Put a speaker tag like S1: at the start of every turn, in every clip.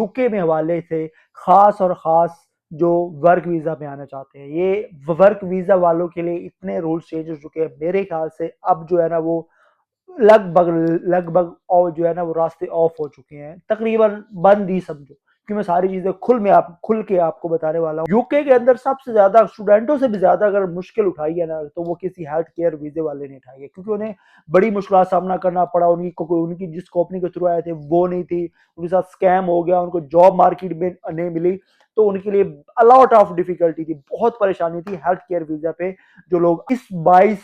S1: UK में हवाले से खास और खास जो वर्क वीजा पे आना चाहते हैं, ये वर्क वीजा वालों के लिए इतने रूल्स चेंज हो चुके हैं, मेरे ख्याल से अब जो है ना वो लगभग लगभग और जो है ना वो रास्ते ऑफ हो चुके हैं, तकरीबन बंद ही समझो, कि मैं सारी चीजें खुल के आपको बताने वाला हूँ। यूके के अंदर सबसे ज्यादा स्टूडेंटों से भी ज्यादा अगर मुश्किल उठाई है ना, तो वो किसी हेल्थ केयर वीजे वाले ने उठाई है, क्योंकि उन्हें बड़ी मुश्किल का सामना करना पड़ा। उनकी जिस कंपनी के थ्रू आए थे वो नहीं थी, उनके साथ स्कैम हो गया, उनको जॉब मार्केट में नहीं मिली, तो उनके लिए अलॉट ऑफ डिफिकल्टी थी, बहुत परेशानी थी हेल्थ केयर वीजा पे। जो लोग इस 22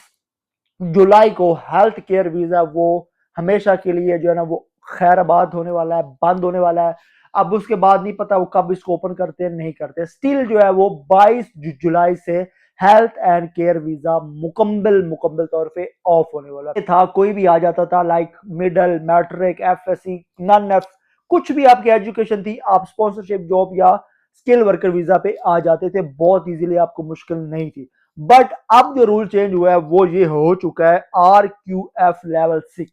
S1: जुलाई को हेल्थ केयर वीजा वो हमेशा के लिए जो है ना वो खैराबाद होने वाला है, बंद होने वाला है। अब उसके बाद नहीं पता वो कब इसको ओपन करते हैं नहीं करते। स्टिल जो है वो 22 जुलाई से हेल्थ एंड केयर वीजा मुकम्मल मुकम्मल तौर पे ऑफ होने वाला था। कोई भी आ जाता था, लाइक मिडल मैट्रिक एफएससी नन एफ, कुछ भी आपकी एजुकेशन थी, आप स्पॉन्सरशिप जॉब या स्किल वर्कर वीजा पे आ जाते थे, बहुत इजीली, आपको मुश्किल नहीं थी। बट अब जो रूल चेंज हुआ है वो ये हो चुका है RQF लेवल 6,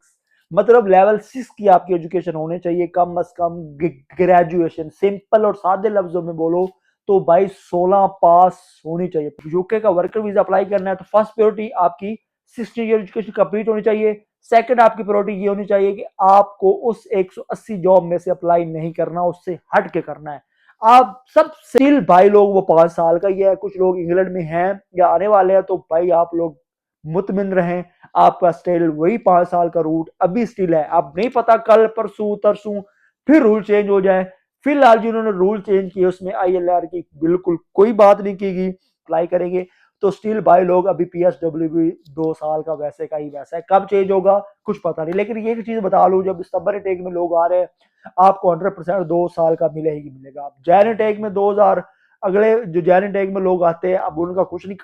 S1: मतलब लेवल 6 की आपकी एजुकेशन होनी चाहिए, कम अज कम ग्रेजुएशन। सिंपल और सादे लफ्जों में बोलो तो भाई 16 पास होनी चाहिए। यूके का वर्कर वीजा अप्लाई करना है तो फर्स्ट प्रायोरिटी आपकी 16 ईयर एजुकेशन कंप्लीट होनी चाहिए। सेकंड आपकी प्रायोरिटी ये होनी चाहिए कि आपको उस 180 जॉब में से अप्लाई नहीं करना, उससे हट के करना है। आप सब स्टिल भाई लोग वो 5 साल का ही है, कुछ लोग इंग्लैंड में हैं या आने वाले हैं, तो भाई आप लोग मुतमिन रहें, आपका स्टिल वही 5 साल का रूट अभी स्टिल है। अब नहीं पता कल परसों तरसों फिर रूल चेंज हो जाए। फिलहाल जिन्होंने रूल चेंज किए उसमें ILR की बिल्कुल कोई बात नहीं की गई, अप्लाई करेंगे तो स्टिल भाई लोग अभी PSW भी 2 साल का वैसे का ही वैसा है। कब चेंज होगा कुछ पता नहीं, लेकिन ये चीज बता लूं, जब सितंबर टेक में लोग आ रहे हैं आपको 100% 2 साल का मिले ही मिलेगा। आप जैन टेक में 2000 अगले जो जैन टेक में लोग आते हैं, अब उनका कुछ नहीं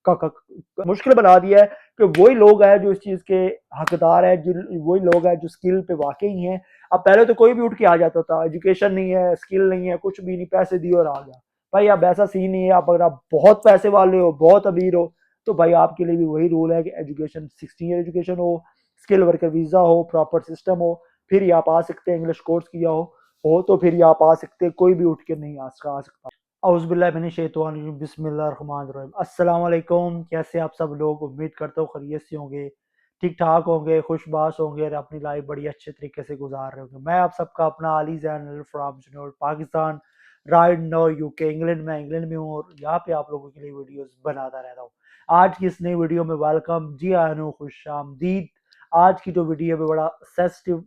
S1: मुश्किल बना दिया है कि वही लोग हैं जो इस चीज के हकदार है, वही लोग हैं जो स्किल पे वाकई हैं। अब पहले तो कोई भी उठ के आ जाता था, एजुकेशन नहीं है, स्किल नहीं है, कुछ भी नहीं, पैसे दिए और आ गया। भाई अब ऐसा सीन नहीं है। आप अगर आप बहुत पैसे वाले हो, बहुत अमीर हो, तो भाई आपके लिए भी वही रूल है कि एजुकेशन 16 ईयर एजुकेशन हो, स्किल वर्कर वीजा हो, प्रॉपर सिस्टम हो, फिर ही आप आ सकते हैं। इंग्लिश कोर्स किया हो तो फिर ही आप आ सकते हैं, कोई भी उठ के नहीं आ सकता। बिस्मिल्लाहिर्रहमानिर्रहीम। अस्सलाम वालेकुम, कैसे आप सब लोग? उम्मीद करता हूँ खैरियत से होंगे, ठीक ठाक होंगे, खुशबाश होंगे और अपनी लाइफ बड़ी अच्छे तरीके से गुजार रहे होंगे। मैं आप सबका अपना अली जैन फ्रॉम जनूर Pakistan, right now UK, England में हूँ और यहाँ पे आप लोगों के लिए वीडियोस बनाता रहता हूँ। आज की इस नई वीडियो में वेलकम, जी आनू, खुश आमदीद। आज की जो वीडियो में बड़ा सेंसिटिव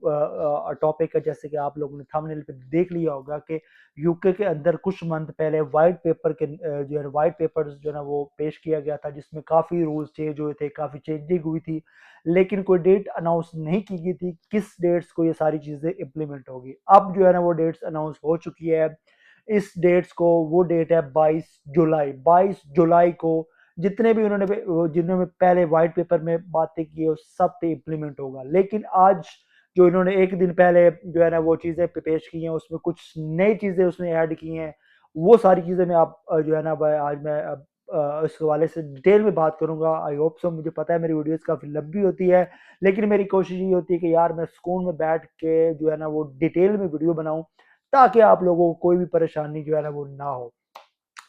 S1: टॉपिक है, जैसे कि आप लोगों ने थंबनेल पे देख लिया होगा कि यूके के अंदर कुछ मंथ पहले व्हाइट पेपर के जो है व्हाइट पेपर जो है ना वो पेश किया गया था, जिसमें काफ़ी रूल्स चेंज हुए थे, काफ़ी चेंजिंग हुई थी, लेकिन कोई डेट अनाउंस नहीं की गई थी किस डेट्स को ये सारी चीज़ें इम्प्लीमेंट होगी। अब जो है ना वो डेट्स अनाउंस हो चुकी है। इस डेट्स को, वो डेट है 22 जुलाई। 22 जुलाई को जितने भी जिन्होंने पहले व्हाइट पेपर में बातें की है सब पे इम्प्लीमेंट होगा। लेकिन आज जो इन्होंने एक दिन पहले जो है ना वो चीज़ें पेश की हैं, उसमें कुछ नई चीज़ें उसमें ऐड की हैं। वो सारी चीज़ें मैं आप जो है ना आज मैं इस हवाले से डिटेल में बात करूंगा। I hope so. मुझे पता है मेरी वीडियोस काफ़ी लंबी होती है, लेकिन मेरी कोशिश ये होती है कि यार मैं सुकून में बैठ के जो है ना वो डिटेल में वीडियो बनाऊं, ताकि आप लोगों को कोई भी परेशानी जो है ना वो ना हो।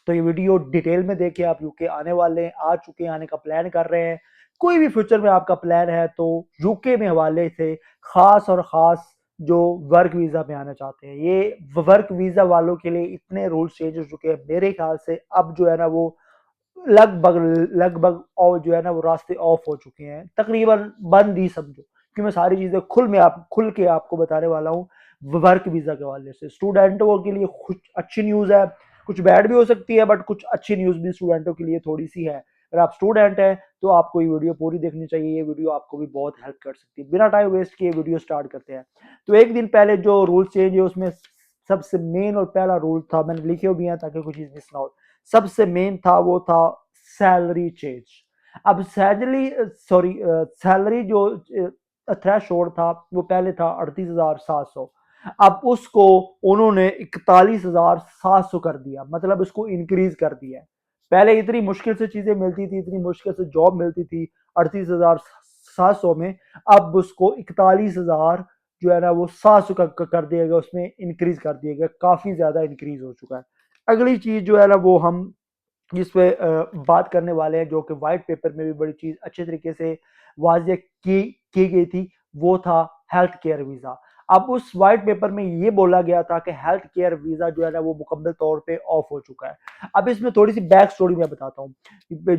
S1: तो ये वीडियो डिटेल में देखिए। आप यूके आने वाले हैं, आ चुके हैं, आने का प्लान कर रहे हैं, कोई भी फ्यूचर में आपका प्लान है, तो यूके में हवाले से खास और खास जो वर्क वीजा में आना चाहते हैं, ये वर्क वीजा वालों के लिए इतने रूल्स चेंज हो चुके हैं, मेरे ख्याल से अब जो है ना वो लगभग लगभग और जो है ना वो रास्ते ऑफ हो चुके हैं, तकरीबन बंद ही समझो, कि मैं सारी चीजें खुल के आपको बताने वाला हूँ। वर्क वीजा के हवाले से स्टूडेंटों के लिए कुछ अच्छी न्यूज है, कुछ बैड भी हो सकती है, बट कुछ अच्छी न्यूज भी स्टूडेंटों के लिए थोड़ी सी है। अगर आप स्टूडेंट हैं तो आपको ये वीडियो पूरी देखनी चाहिए, ये वीडियो आपको भी बहुत हेल्प कर सकती है। बिना टाइम वेस्ट किए वीडियो स्टार्ट करते हैं। तो एक दिन पहले जो रूल चेंज है उसमें सबसे मेन और पहला रूल था, मैंने लिखे भी हैं ताकि कुछ चीज मिस ना हो, सबसे मेन था वो था सैलरी चेंज। अब सैलरी जो थ्रेश था वो पहले था 38,700, अब उसको उन्होंने 41,700 कर दिया, मतलब उसको इंक्रीज कर दिया है। पहले इतनी मुश्किल से चीजें मिलती थी, इतनी मुश्किल से जॉब मिलती थी 38,700 में, अब उसको 41,000 जो है ना वो 700 कर दिया गया, उसमें इंक्रीज कर दिया गया, काफ़ी ज़्यादा इंक्रीज हो चुका है। अगली चीज़ जो है ना वो हम जिस पे बात करने वाले हैं, जो कि व्हाइट पेपर में भी बड़ी चीज़ अच्छे तरीके से वाज़ेह की गई थी, वो था हेल्थ केयर वीज़ा। अब उस व्हाइट पेपर में ये बोला गया था कि हेल्थ केयर वीज़ा जो है ना वो मुकम्मल तौर पे ऑफ हो चुका है। अब इसमें थोड़ी सी बैक स्टोरी मैं बताता हूँ।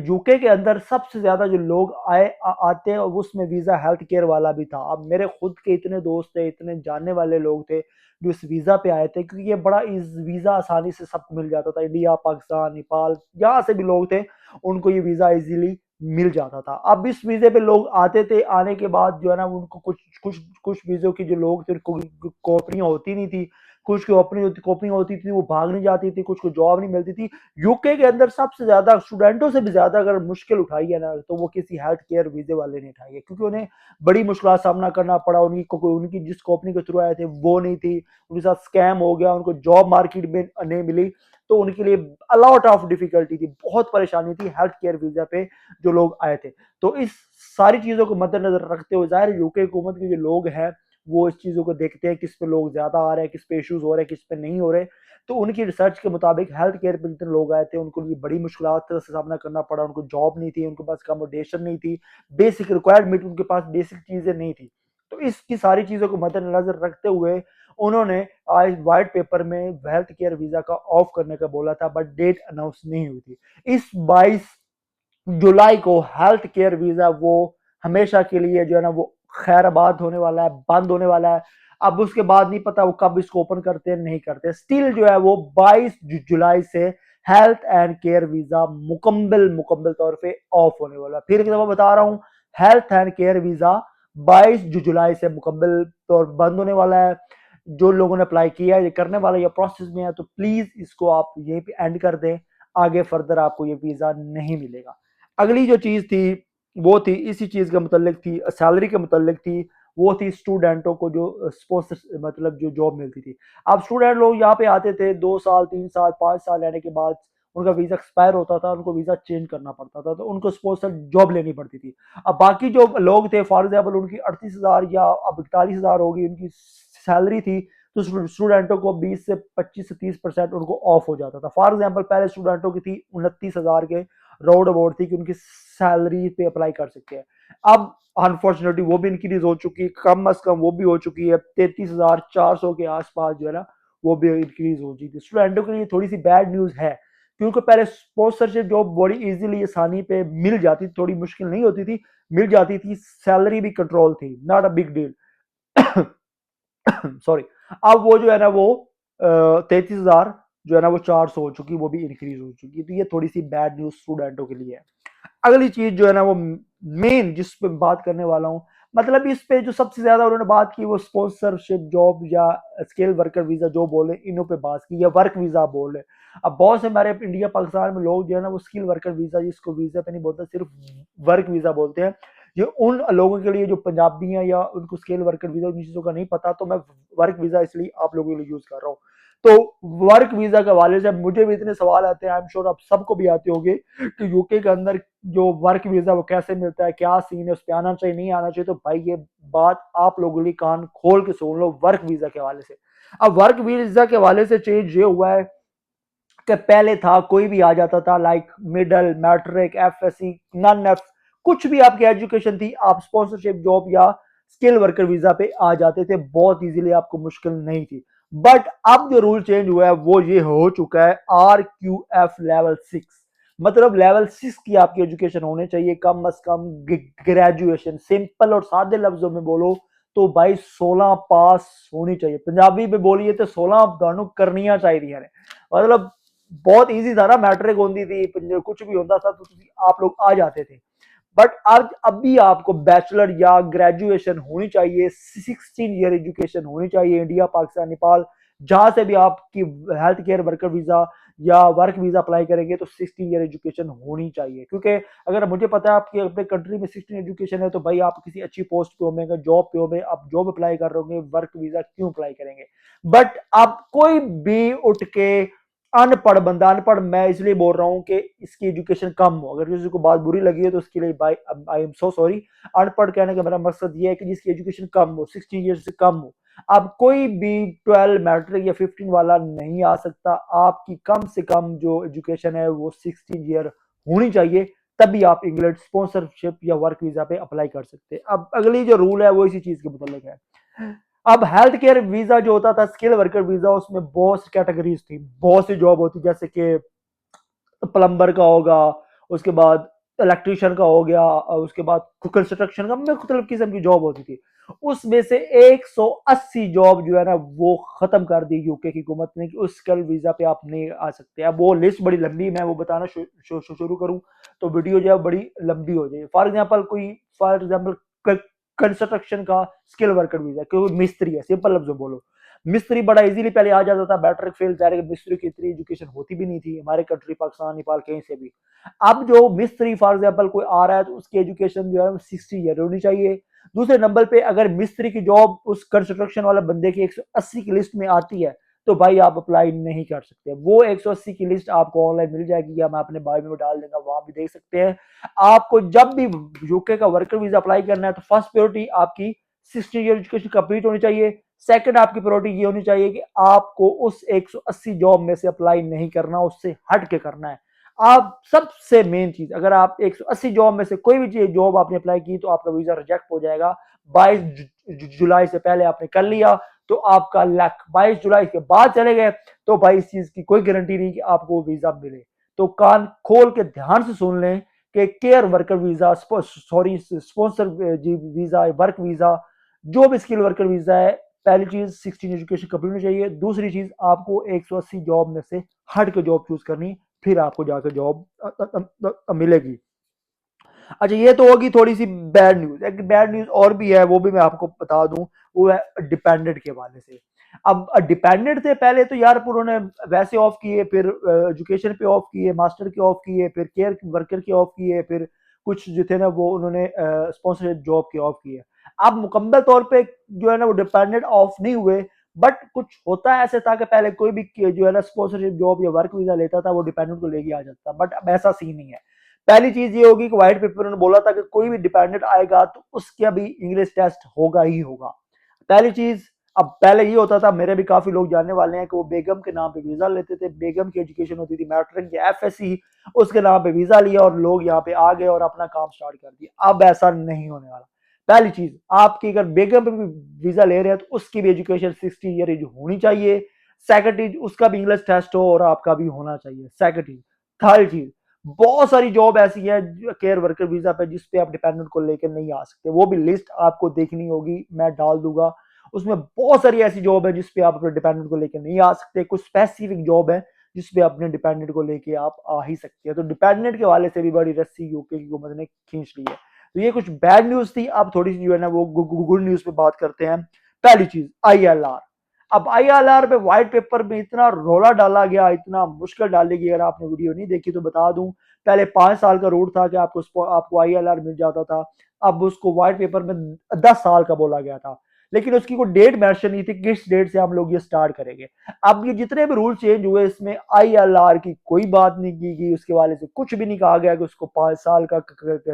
S1: यूके के अंदर सबसे ज़्यादा जो लोग आते हैं उसमें वीज़ा हेल्थ केयर वाला भी था। अब मेरे खुद के इतने दोस्त थे, इतने जानने वाले लोग थे जो इस वीज़ा पे आए थे, क्योंकि ये बड़ा इस वीज़ा आसानी से सबको मिल जाता था। इंडिया, पाकिस्तान, नेपाल, जहाँ से भी लोग थे उनको ये वीज़ा इजीली मिल जाता था। अब इस वीज़े पे लोग आते थे, आने के बाद जो है ना उनको कुछ कुछ कुछ वीज़ों की जो लोग थे उनको कॉपियाँ होती नहीं थी, कुछ की कॉपियाँ होती थी वो भाग नहीं जाती थी, कुछ को जॉब नहीं मिलती थी। यूके के अंदर सबसे ज़्यादा स्टूडेंटों से भी ज़्यादा अगर मुश्किल उठाई है ना, तो वो किसी हेल्थ केयर वीज़े वाले ने उठाई है, क्योंकि उन्हें बड़ी मुश्किल का सामना करना पड़ा। उनकी जिस कंपनी के थ्रू आए थे वो नहीं थी, उनके साथ स्कैम हो गया, उनको जॉब मार्केट में नहीं मिली, तो उनके लिए अलॉट ऑफ डिफिकल्टी थी, बहुत परेशानी थी हेल्थ केयर वीजा पे जो लोग आए थे। तो इस सारी चीजों को मद्देनजर रखते हुए जाहिर यूके हुकूमत के जो लोग हैं वो इस चीजों को देखते हैं, किस पे लोग ज्यादा आ रहे हैं, किस पे इश्यूज हो रहे हैं, किस पे नहीं हो रहे। तो उनकी रिसर्च के मुताबिक हेल्थ केयर पे जितने लोग आए थे उनको लिए बड़ी मुश्किल का सामना करना पड़ा। उनको जॉब नहीं थी, उनके पास अकोमोडेशन नहीं थी, बेसिक रिक्वायरमेंट उनके पास बेसिक चीजें नहीं थी। तो इसकी सारी चीजों को मद्देनजर रखते हुए उन्होंने आज व्हाइट पेपर में हेल्थ केयर वीजा का ऑफ करने का बोला था, बट डेट अनाउंस नहीं हुई थी। इस 22 जुलाई को हेल्थ केयर वीजा वो हमेशा के लिए जो है ना वो खैराबाद होने वाला है, बंद होने वाला है। अब उसके बाद नहीं पता वो कब इसको ओपन करते हैं नहीं करते। स्टिल जो है वो 22 जुलाई से हेल्थ एंड केयर वीजा मुकम्मल मुकम्मल तौर पे ऑफ होने वाला है। फिर एक दफा बता रहा हूँ, हेल्थ एंड केयर वीजा 22 जुलाई से मुकम्मल तौर बंद होने वाला है। जो लोगों ने अप्लाई किया है, ये करने वाला या प्रोसेस में है, तो प्लीज इसको आप यहीं पे एंड कर दें, आगे फर्दर आपको ये वीजा नहीं मिलेगा। अगली जो चीज थी वो थी इसी चीज के मुतल्लिक थी, सैलरी के मुतल्लिक थी। वो थी स्टूडेंटों को जो स्पॉन्सर मतलब जो जॉब मिलती थी। अब स्टूडेंट लोग यहाँ पे आते थे, 2 साल 3 साल 5 साल रहने के बाद उनका वीजा एक्सपायर होता था, उनको वीजा चेंज करना पड़ता था, तो उनको स्पॉन्सर जॉब लेनी पड़ती थी। अब बाकी जो लोग थे, फॉर एग्जाम्पल उनकी 38,000 या अब 41,000 होगी उनकी सैलरी थी, तो स्टूडेंटों को 20 से 25 से 30% उनको ऑफ हो जाता था। फॉर एग्जाम्पल पहले स्टूडेंटों की थी 29,000 के रोड अबाउट थी कि उनकी सैलरी पे अप्लाई कर सकते हैं। अब अनफॉर्चुनेटली वो भी इंक्रीज हो चुकी है, कम अज कम वो भी हो चुकी है 33,400 के आसपास जो है ना वो भी इंक्रीज हो चुकी है। स्टूडेंटों के लिए थोड़ी सी बैड न्यूज है, क्योंकि पहले स्पॉन्सरशिप जॉब बड़ी इजीली आसानी पे मिल जाती थी, थोड़ी मुश्किल नहीं होती थी, मिल जाती थी, सैलरी भी कंट्रोल थी, not a big deal. Sorry. अब वो जो है ना वो 33,000 जो है ना वो 400 हो चुकी, वो भी इंक्रीज हो चुकी, तो ये थोड़ी सी बैड न्यूज स्टूडेंटों के लिए है। अगली चीज जो है ना वो मेन जिस पे बात करने वाला हूँ, मतलब इस पे जो सबसे ज्यादा उन्होंने बात की वो स्पॉन्सरशिप जॉब या स्किल वर्कर वीजा जो बोले इन्हों पे बात की, या वर्क वीजा बोले। अब बहुत से हमारे इंडिया पाकिस्तान में लोग जो है ना वो स्किल वर्कर वीजा, जिसको वीजा पे नहीं बोलते, सिर्फ वर्क वीजा बोलते हैं। ये उन लोगों के लिए जो पंजाबी हैं या उनको स्किल वर्कर वीजा इन चीजों का नहीं पता, तो मैं वर्क वीजा इसलिए आप लोगों के लिए यूज कर रहा हूँ। तो वर्क वीजा के हवाले से मुझे भी इतने सवाल आते हैं, आई एम श्योर आप सबको भी आते होंगे कि यूके के अंदर जो वर्क वीजा वो कैसे मिलता है, क्या सीन है, उस पर आना चाहिए नहीं आना चाहिए। तो भाई ये बात आप लोगों के लिए कान खोल के सुन लो वर्क वीजा के हवाले से। अब वर्क वीजा के हवाले से चेंज ये हुआ है कि पहले था कोई भी आ जाता था, लाइक मिडल मैट्रिक एफएससी नन एफ, कुछ भी आपकी एजुकेशन थी, आप स्पॉन्सरशिप जॉब या स्किल वर्कर वीजा पे आ जाते थे, बहुत इजीली, आपको मुश्किल नहीं थी। बट अब जो रूल चेंज हुआ है वो ये हो चुका है RQF लेवल 6, मतलब लेवल 6 की आपकी एजुकेशन होनी चाहिए, कम अज कम ग्रेजुएशन। सिंपल और सादे लफ्जों में बोलो तो भाई 16 पास होनी चाहिए, पंजाबी में बोलिए तो 16 ਤੁਹਾਨੂੰ ਕਰਨੀਆਂ ਚਾਹੀਦੀਆਂ ਨੇ। मतलब बहुत इजी था ना, मैट्रिक होती थी, कुछ भी होता था तो आप लोग आ जाते थे। बट अब अभी आपको बैचलर या ग्रेजुएशन होनी चाहिए, 16 ईयर एजुकेशन होनी चाहिए, इंडिया पाकिस्तान नेपाल जहां से भी आपकी हेल्थ केयर वर्कर वीजा या वर्क वीजा अप्लाई करेंगे तो 16 ईयर एजुकेशन होनी चाहिए। क्योंकि अगर मुझे पता है आपकी अपने कंट्री में 16 एजुकेशन है, तो भाई आप किसी अच्छी पोस्ट पे होंगे, जॉब पे होंगे, आप जॉब अप्लाई कर रहे होंगे, वर्क वीजा क्यों अप्लाई करेंगे। बट अब कोई भी उठ के अनपढ़ बंदा, अनपढ़ मैं इसलिए बोल रहा हूँ कि इसकी एजुकेशन कम हो, अगर किसी को बात बुरी लगी है तो उसके लिए by I am so sorry. अनपढ़ कहने का मेरा मकसद ये है कि जिसकी एजुकेशन कम हो, 16 ईयर से कम हो। अब कोई भी 12 मैट्रिक या 15 वाला नहीं आ सकता, आपकी कम से कम जो एजुकेशन है वो 16 ईयर होनी चाहिए, तभी आप इंग्लैंड स्पॉन्सरशिप या वर्क वीजा पे अप्लाई कर सकते हैं। अब अगली जो रूल है वो इसी चीज के मुतालिक है। अब हेल्थ केयर वीजा जो होता था, स्किल वर्कर वीजा, उसमें बहुत सी कैटेगरीज थी, बहुत सी जॉब होती, जैसे कि प्लम्बर का होगा, उसके बाद इलेक्ट्रिशियन का हो गया, और उसके बाद कंस्ट्रक्शन का, मुख्तलिफ किस्म की जॉब होती थी। उसमें से 180 जॉब जो है ना वो खत्म कर दी यूके की हुकूमत ने कि उस स्किल वीजा पे आप नहीं आ सकते। अब वो लिस्ट बड़ी लंबी, मैं वो बताना शुरू करूं तो वीडियो जो है बड़ी लंबी हो जाएगी। फॉर एग्जाम्पल कंस्ट्रक्शन का स्किल वर्कर वीजा, क्योंकि मिस्त्री है, सिंपल लफ्जों में बोलो, मिस्त्री बड़ा इजीली पहले आ जाता था, मैट्रिक फेल, जाहिर है मिस्त्री की इतनी एजुकेशन होती भी नहीं थी हमारे कंट्री पाकिस्तान नेपाल कहीं से भी। अब जो मिस्त्री फॉर एग्जांपल कोई आ रहा है तो उसकी एजुकेशन जो है 60 ईयर होनी चाहिए। दूसरे नंबर पे अगर मिस्त्री की जॉब उस कंस्ट्रक्शन वाला बंदे की 180 की लिस्ट में आती है तो भाई आप अप्लाई नहीं कर सकते। वो 180 की लिस्ट आपको ऑनलाइन मिल जाएगी या मैं अपने बायो में डाल दूंगा, वहां भी देख सकते हैं। आपको जब भी यूके का वर्कर वीजा अप्लाई करना है तो फर्स्ट प्रायोरिटी आपकी 60 ईयर एजुकेशन कंप्लीट होनी चाहिए। सेकंड आपकी प्रायोरिटी ये होनी चाहिए कि आपको उस 180 जॉब में से अप्लाई नहीं करना, उससे हट के करना है। आप सबसे मेन चीज, अगर आप 180 जॉब में से कोई भी जॉब आपने अप्लाई की तो आपका वीजा रिजेक्ट हो जाएगा। 22 जुलाई से पहले आपने कर लिया तो आपका लक, 22 जुलाई के बाद चले गए तो भाई इस चीज की कोई गारंटी नहीं कि आपको वीजा मिले। तो कान खोल के ध्यान से सुन लें कि care worker visa, sorry sponsor visa, work visa, जो भी स्किल वर्कर वीजा है, पहली चीज 16 एजुकेशन कंप्लीट होनी चाहिए। दूसरी चीज आपको 180 जॉब में से हट के जॉब चूज करनी, फिर आपको जाकर जॉब मिलेगी। अच्छा, ये तो होगी थोड़ी सी बैड न्यूज। एक बैड न्यूज और भी है, वो भी मैं आपको बता दूं, वो है डिपेंडेंट के हवाले से। अब डिपेंडेंट थे पहले तो यार उन्होंने वैसे ऑफ किए, फिर एजुकेशन पे ऑफ किए, मास्टर के ऑफ किए, फिर केयर वर्कर के ऑफ किए, फिर कुछ जो थे ना वो उन्होंने स्पॉन्सरशिप जॉब के ऑफ किए। अब मुकम्मल तौर पे जो है ना वो डिपेंडेंट ऑफ नहीं हुए, बट कुछ होता है ऐसे था कि पहले कोई भी जो है ना स्पॉन्सरशिप जॉब या वर्क वीजा लेता था वो डिपेंडेंट को लेके आ जाता था, बट अब ऐसा सीन नहीं है। पहली चीज ये होगी कि व्हाइट पेपर ने बोला था कि कोई भी डिपेंडेंट आएगा तो उसका भी इंग्लिश टेस्ट होगा ही होगा, पहली चीज। अब पहले ये होता था, मेरे भी काफी लोग जानने वाले हैं कि वो बेगम के नाम पे वीजा लेते थे, बेगम की एजुकेशन होती थी मैट्रिक या एफएससी, उसके नाम पे वीजा लिया और लोग यहाँ पे आ गए और अपना काम स्टार्ट कर दिया। अब ऐसा नहीं होने वाला। पहली चीज, आपकी अगर बेगम पे भी वीजा ले रहे हैं तो उसकी भी एजुकेशन 60 ईयर एज होनी चाहिए। सेकंड चीज, उसका भी इंग्लिश टेस्ट हो और आपका भी होना चाहिए, सेकंड चीज। थर्ड चीज, बहुत सारी जॉब ऐसी है केयर वर्कर वीजा पे जिसपे आप डिपेंडेंट को लेकर नहीं आ सकते, वो भी लिस्ट आपको देखनी होगी, मैं डाल दूंगा। उसमें बहुत सारी ऐसी जॉब है जिसपे आप अपने डिपेंडेंट को लेकर नहीं आ सकते, कुछ स्पेसिफिक जॉब है जिसपे अपने डिपेंडेंट को लेके आप आ ही सकते हैं। तो डिपेंडेंट के वाले से भी बड़ी रस्सी यूके की हुकूमत ने खींच ली है। तो ये कुछ बैड न्यूज थी। अब थोड़ी सी जो है ना वो गुड न्यूज पे बात करते हैं। पहली चीज आईएलआर। अब आईएलआर पे व्हाइट पेपर में इतना रोला डाला गया, इतना मुश्किल डाली गई, अगर आपने वीडियो नहीं देखी तो बता दूं, पहले 5 साल का रूट था कि आपको आईएलआर मिल जाता था, अब उसको व्हाइट पेपर में 10 साल का बोला गया था, लेकिन उसकी कोई डेट मेंशन नहीं थी किस डेट से हम लोग ये स्टार्ट करेंगे। अब ये जितने भी रूल चेंज हुए इसमें आईएलआर की कोई बात नहीं की गई, उसके वाले से कुछ भी नहीं कहा गया कि उसको 5 साल का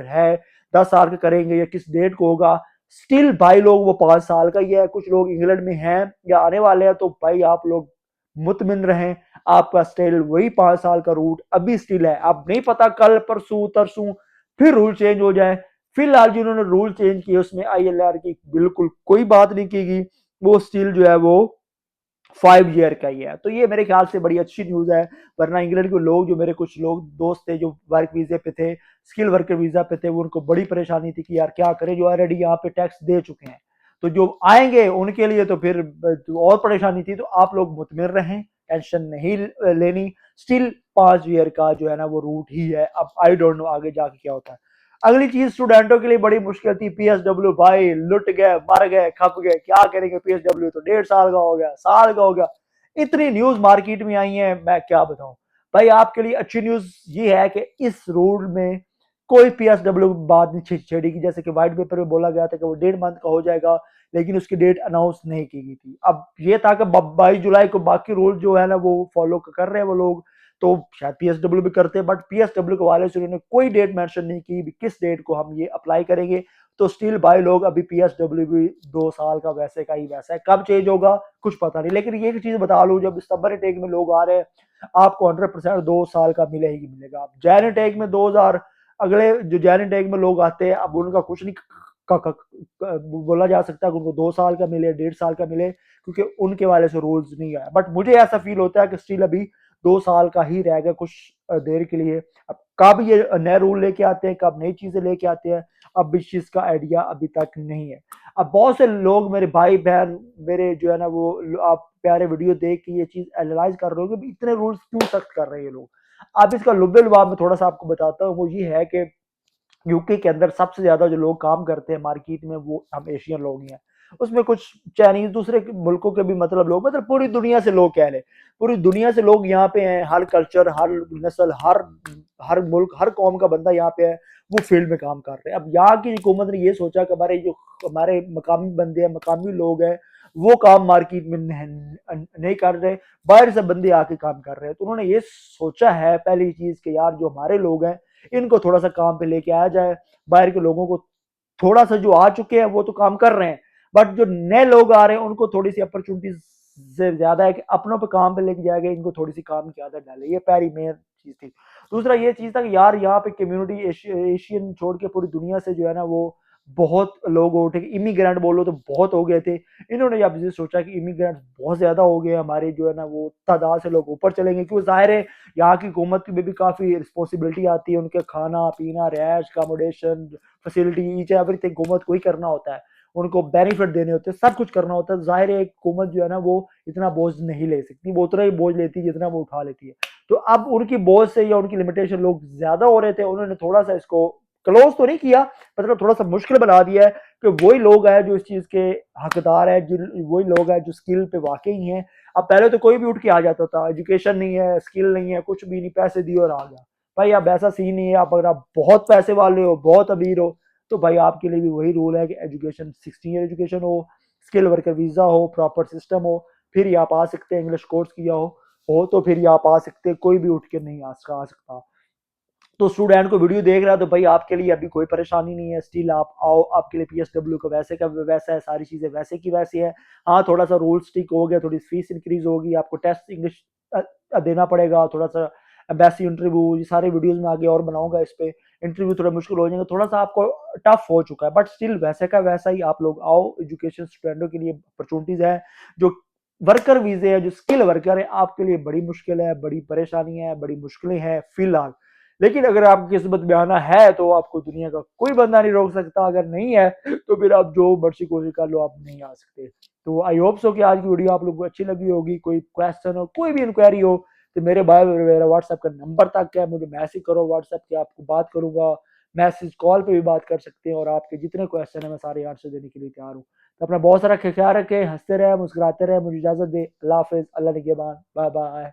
S1: है, 10 साल का करेंगे या किस डेट को होगा। स्टिल भाई लोग वो 5 साल का ही है। कुछ लोग इंग्लैंड में हैं या आने वाले हैं तो भाई आप लोग मुतमिन रहें, आपका स्टिल वही 5 साल का रूट अभी स्टिल है। अब नहीं पता कल परसों तरसों फिर रूल चेंज हो जाए। फिलहाल जिन्होंने रूल चेंज किए उसमें आईएलआर की बिल्कुल कोई बात नहीं की गई, वो स्टिल जो है वो 5 ईयर का ही है। तो ये मेरे ख्याल से बड़ी अच्छी न्यूज है, वरना इंग्लैंड के लोग, जो मेरे कुछ लोग दोस्त थे जो वर्क वीजे पे थे, स्किल वर्कर वीजा पे थे, वो उनको बड़ी परेशानी थी कि यार क्या करें, जो ऑलरेडी यहाँ पे टैक्स दे चुके हैं, तो जो आएंगे उनके लिए तो फिर और परेशानी थी। तो आप लोग मुतमिन रहें, टेंशन नहीं लेनी। स्टिल 5 ईयर का जो है ना वो रूट ही है। अब आई डोंट नो आगे जाके क्या होता है। अगली चीज स्टूडेंटों के लिए बड़ी मुश्किल थी, पीएसडब्ल्यू भाई लुट गए, मर गए, खप गए, क्या करेंगे, पीएसडब्ल्यू तो 1.5 साल का हो गया, साल का हो गया, इतनी न्यूज मार्केट में आई है, मैं क्या बताऊं। भाई आपके लिए अच्छी न्यूज ये है कि इस रूल में कोई पीएसडब्ल्यू बात नहीं छेड़ेगी, जैसे कि व्हाइट पेपर में बोला गया था कि वो 1.5 मंथ का हो जाएगा, लेकिन उसकी डेट अनाउंस नहीं की गई थी। अब ये था कि 22 जुलाई को बाकी रूल जो है ना वो फॉलो कर रहे हैं वो लोग, तो शायद पीएसडब्ल्यू भी करते हैं, बट पीएसडब्ल्यू के वाले से उन्होंने कोई डेट मेंशन नहीं की किस डेट को हम ये अप्लाई करेंगे। तो स्टिल भाई लोग अभी पीएसडब्ल्यू भी 2 साल का वैसे का ही वैसा है, कब चेंज होगा कुछ पता नहीं। लेकिन ये चीज बता लूं, जब सितंबर टेक में लोग आ रहे हैं आपको 100% 2 साल का मिले ही मिलेगा। आप जैन टेक में 2000 अगले जो जैन टेक में लोग आते हैं अब उनका कुछ नहीं बोला जा सकता कि उनको 2 साल का मिले 1.5 साल का मिले, क्योंकि उनके वाले से रूल्स नहीं आया। बट मुझे ऐसा फील होता है कि स्टिल अभी 2 साल का ही रह गया कुछ देर के लिए। अब कब ये नए रूल लेके आते हैं, कब नई चीजें लेके आते हैं, अब इस चीज का आइडिया अभी तक नहीं है। अब बहुत से लोग मेरे भाई बहन मेरे जो है ना वो आप प्यारे वीडियो देख के ये चीज एनालाइज कर रहे हो कि इतने रूल्स क्यों सख्त कर रहे हैं ये लोग। अब इसका लुब्बे लुबाब में थोड़ा सा आपको बताता हूँ, वो ये है कि यूके के अंदर सबसे ज्यादा जो लोग काम करते हैं मार्केट में वो हम एशियन लोग ही हैं। उसमें कुछ चाइनीज दूसरे मुल्कों के भी मतलब लोग, मतलब पूरी दुनिया से लोग कह लें, पूरी दुनिया से लोग यहाँ पे हैं। हर कल्चर, हर नस्ल, हर मुल्क, हर कौम का बंदा यहाँ पे है, वो फील्ड में काम कर रहे हैं। अब यहाँ की हुकूमत ने ये सोचा कि हमारे मकामी बंदे हैं, मकामी लोग हैं, वो काम मार्केट में नहीं कर रहे, बाहर से बंदे आके काम कर रहे हैं। तो उन्होंने ये सोचा है पहली चीज कि यार जो हमारे लोग हैं इनको थोड़ा सा काम पे लेके आया जाए। बाहर के लोगों को थोड़ा सा जो आ चुके हैं वो तो काम कर रहे हैं, बट जो नए लोग आ रहे हैं उनको थोड़ी सी अपॉर्चुनिटीज से ज्यादा है कि अपनों पे काम पे लेके जाएगा, इनको थोड़ी सी काम की आदत डाले। ये पहली मेन चीज थी। दूसरा ये चीज था कि यार यहाँ पे कम्युनिटी एशियन छोड़ के पूरी दुनिया से जो है ना वो बहुत लोग उठे, इमिग्रेंट बोलो तो बहुत हो गए थे। इन्होंने अब ये सोचा कि इमिग्रेंट बहुत ज्यादा हो गए, हमारे जो है ना वो तादाद से लोग ऊपर चलेंगे, क्योंकि जाहिर है यहाँ की हुकूमत की भी काफी रिस्पॉन्सिबिलिटी आती है, उनके खाना पीना rash accommodation facility each everything हुकूमत को ही करना होता है, उनको बेनिफिट देने होते हैं, सब कुछ करना होता है। जाहिर है एक हुकूमत जो है ना वो इतना बोझ नहीं ले सकती, वो उतना ही बोझ लेती है जितना वो उठा लेती है। तो अब उनकी बोझ से या उनकी लिमिटेशन लोग ज्यादा हो रहे थे, उन्होंने थोड़ा सा इसको क्लोज तो नहीं किया, मतलब थोड़ा सा मुश्किल बना दिया है कि वही लोग हैं जो इस चीज के हकदार है, जो वही लोग हैं जो स्किल पे वाकई हैं। अब पहले तो कोई भी उठ के आ जाता था, एजुकेशन नहीं है, स्किल नहीं है, कुछ भी नहीं, पैसे दिए और आ गया। भाई अब ऐसा सीन नहीं है। आप अगर आप बहुत पैसे वाले हो, बहुत अमीर हो, तो भाई आपके लिए भी वही रूल है कि एजुकेशन 16 ईयर एजुकेशन हो, स्किल वर्कर वीजा हो, प्रॉपर सिस्टम हो, फिर ही आप आ सकते हैं। इंग्लिश कोर्स किया हो तो फिर ही आप आ सकते हैं, कोई भी उठ के नहीं आ सकता। तो स्टूडेंट को वीडियो देख रहा है तो भाई आपके लिए अभी कोई परेशानी नहीं है, स्टिल आप आओ, आपके लिए पीएसडब्ल्यू का वैसे का वैसा है, सारी चीजें वैसे की वैसी है। हाँ थोड़ा सा रूल स्टिक हो गया, थोड़ी फीस इंक्रीज होगी, आपको टेस्ट इंग्लिश देना पड़ेगा, थोड़ा सा एम्बेसी इंटरव्यू, ये सारे वीडियोस में आगे और बनाऊंगा इस पे। इंटरव्यू थोड़ा मुश्किल हो जाएगा, थोड़ा सा आपको टफ हो चुका है, बट स्टिल वैसे का वैसा ही आप लोग आओ। एजुकेशन स्टूडेंटों के लिए अपॉर्चुनिटीज है। जो वर्कर वीजे है, जो स्किल वर्कर है, आपके लिए बड़ी मुश्किल है, बड़ी परेशानी है, बड़ी मुश्किलें हैं फिलहाल। लेकिन अगर आपकी किस्मत में आना है तो आपको दुनिया का कोई बंदा नहीं रोक सकता, अगर नहीं है तो फिर आप जो मर्जी कोशिश कर लो, आप नहीं आ सकते। तो आई होप सो कि आज की वीडियो आप लोगों को अच्छी लगी होगी। कोई क्वेश्चन हो, कोई भी इंक्वायरी हो, तो मेरे भाई मेरा व्हाट्सएप का नंबर तक है, मुझे मैसेज करो व्हाट्सएप के, आपको बात करूंगा। मैसेज कॉल पे भी बात कर सकते हैं, और आपके जितने क्वेश्चन है मैं सारे आंसर देने के लिए तैयार हूँ। तो अपना बहुत सारा ख्याल रखें, हंसते रहे, मुस्कुराते रहे। मुझे इजाजत दे, अल्लाह हाफिज, अल्लाह निगहबान, बाय बाय।